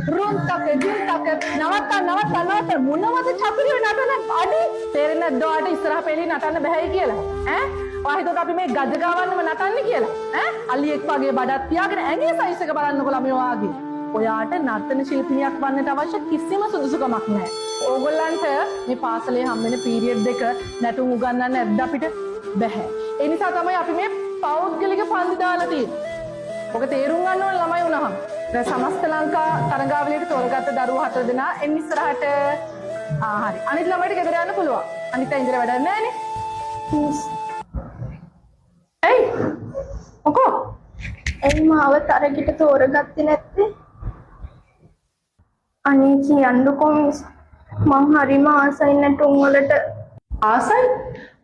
රුම් තක දිල් තක නවත්ත මොනවද චතුරිය නටන අඩි තේරෙන්නේ නැද්ද ඔයාට ඉස්සරහ පෙළේ නටන්න බෑයි කියලා ඈ ඔයා හිතුවට අපි මේ ගජ ගාවන්නම නටන්නේ කියලා ඈ අලියෙක් වගේ බඩක් තියාගෙන ඇඟේ සයිස් එක බලන්නකො ළමයි ඔයාගේ ඔයාට නර්තන ශිල්පිනියක් වන්නට අවශ්‍ය කිසිම සුදුසුකමක් නැහැ ඕගොල්ලන්ට මේ පාසලේ හම්බෙන පීරියඩ් එක නැටුම් උගන්වන්න නැද්ද අපිට බෑ ඒ නිසා තමයි අපි මේ පෞද්ගලික පන්ති දාලා තියෙන්නේ ඔක තේරුම් ගන්න ඕන ළමයි වුණාම දැන් සමස්ත ලංකා තරගාවලියට තෝරගත්ත දරුවෝ 4 දෙනා එන්න ඉස්සරහට හරි අනිත් ළමයිට ගෙදර යන්න පුළුවන් අනිත් අය ඉඳලා වැඩක් නැහැ නේ එයි මොකෝ එයි මාව තරගයට තෝරගත්තේ නැත්තේ අනේ කියන්නකෝ මිස් මං හරිම ආසයි නැටුම් වලට ආසයි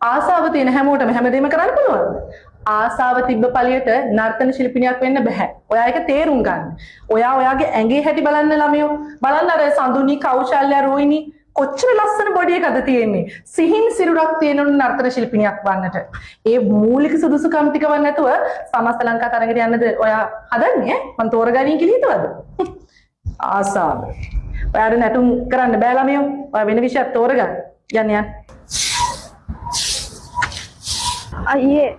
ආසාව තියෙන හැමෝටම හැමදේම කරන්න පුළුවන් ආසාව තිබ්බ පළියට නර්තන ශිල්පිනියක් වෙන්න බෑ. ඔයා ඒක තේරුම් ගන්න. ඔයා ඔයාගේ ඇඟේ හැටි බලන්න ළමයෝ. බලන්න අර සඳුනි කෞශල්‍ය රෝහිණි කොච්චර ලස්සන බොඩි එකද තියෙන්නේ. සිහින් සිරුරක් තියෙන නර්තන ශිල්පිනියක් වන්නට. ඒ මූලික සුදුසුකම් ටික වන් නැතුව සමස්ත ලංකා තරඟයට යන්නද ඔයා හදන්නේ? මං තෝරගනින් කියලා හිතවද? ආසාව. ඔයාට නැටුම් කරන්න බෑ ළමයෝ. ඔයා වෙන විෂයක් තෝරගන්න. යන්න. අයියේ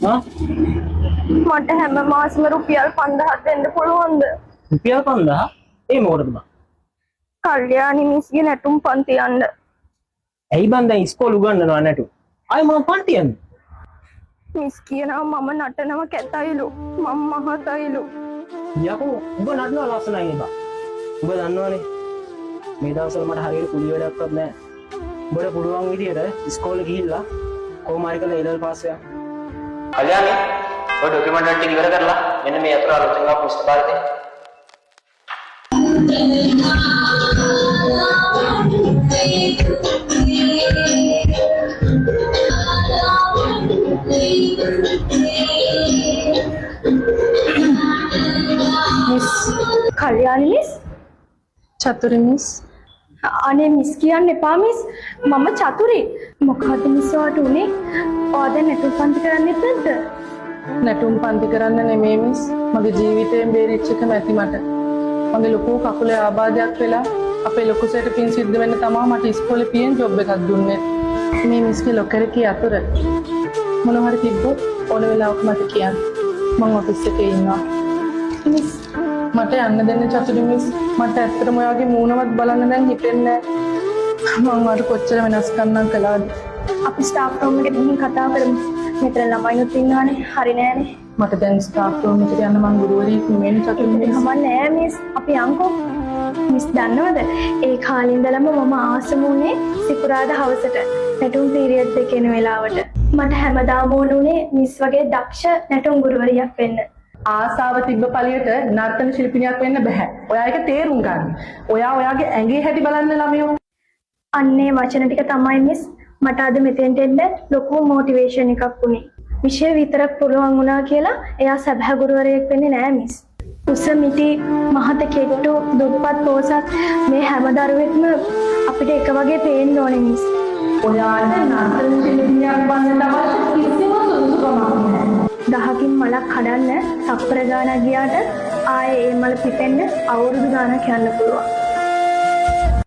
මට හැම මාසෙම රුපියල් 5000 දෙන්න පුළුවන්ද? රුපියල් 5000? ඒ මොකටද බං? කල්යාණි මිස්ගේ නැටුම් පන්ති යන්න. ඇයි බං දැන් ඉස්කෝලේ උගන්වනවා නැටුම්? ආයි මම පන්ති යන්නේ. මිස් කියනවා මම නටනව කැතයිලු. මම මහතයිලු. යකෝ උඹ නටනවා ලස්සනයි බං. උඹ දන්නවනේ මේ දවස්වල මට හරියට කුලි වැඩක්වත් නැහැ. උඹට පුළුවන් විදියට ඉස්කෝලේ ගිහිල්ලා කොහොම හරි කරලා ඉලල් පාස් වෙන්න. කල්‍යාණි ඔය ඩොකියුමන්ට් ටික ඉවර කරලා මෙන්න මේ අතුරු අලුතෙන් ආපු පුස්තක බලන්න. මිස් කල්යාණි මිස් චතුරි මිස් අනේ මිස් කියන්න එපා මිස් මම චතුරි මොකද මිස් වාට උනේ ඔයා දැන් නැටුම් පන්ති කරන්නෙත් නැද්ද නැටුම් පන්ති කරන්න නෙමෙයි මිස් මගේ ජීවිතයෙන් බේරිච්ච එක මැති මට මගේ ලොකු කකුලේ ආබාධයක් වෙලා අපේ ලොකු සෙට පින් සිද්ධ වෙන්න තමයි මට ඉස්කෝලේ පියෙන් ජොබ් එකක් දුන්නේ මේ මිස්ගේ ලොකර කී අතර මොන හරි තිබ්බොත් ඕන වෙලාවක මට කියන්න මම ඔෆිස් එකේ ඉන්නවා මිස් මට යන්න දෙන්න චතුරි මිස් මට ඇත්තටම ඔයාගේ මූණවත් බලන්න දැන් හිතෙන්නේ නැහැ මම අර කොච්චර වෙනස්කම් නම් කළාද අපි ස්ටාෆ් රූම් එකට ගිහින් කතා කරමු මෙතන ළමයිනුත් ඉන්නවානේ හරි නෑනේ මට දැන් ස්ටාෆ් රූම් එකට යන්න මං ගුරුවරියෙක් නෙමෙයි චතුරි මිස් මම නෑ මිස් අපි යන්කෝ මිස් දන්නවද ඒ කාලේ ඉඳලම මම ආසම උනේ සිකුරාදා හවසට නැටුම් පීරියඩ් එකේ එන වෙලාවට මට හැමදාම උනේ මිස් වගේ දක්ෂ නැටුම් ගුරුවරියක් වෙන්න ආසාව තිබ්බ පළියට නර්තන ශිල්පිනියක් වෙන්න බෑ. ඔයා ඒක තේරුම් ගන්න. ඔයා ඔයාගේ ඇඟේ හැටි බලන්න ළමයෝ. අන්නේ වචන ටික තමයි මිස් මට අද මෙතෙන්ට එන්න ලොකු මොටිවේෂන් එකක් වුණේ. විෂය විතරක් පුළුවන් වුණා කියලා එයා සැබෑ ගුරුවරයෙක් වෙන්නේ නෑ මිස්. උස මිටි මහත කෙට්ටු දුප්පත් පොසත් මේ හැම දරුවෙක්ම අපිට එක වගේ පේන්න ඕනේ මිස්. ඔයාට නර්තන ශිල්පිනියක් වන්න අවශ්‍ය කිසිම සුදුසුකමක් නැහැ. දහකින් මලක් කඩන්න තප්පර ගානක් ගියාට ආයේ ඒ මල පිපෙන්න අවුරුදු ගානක් යන්න පුළුවන්.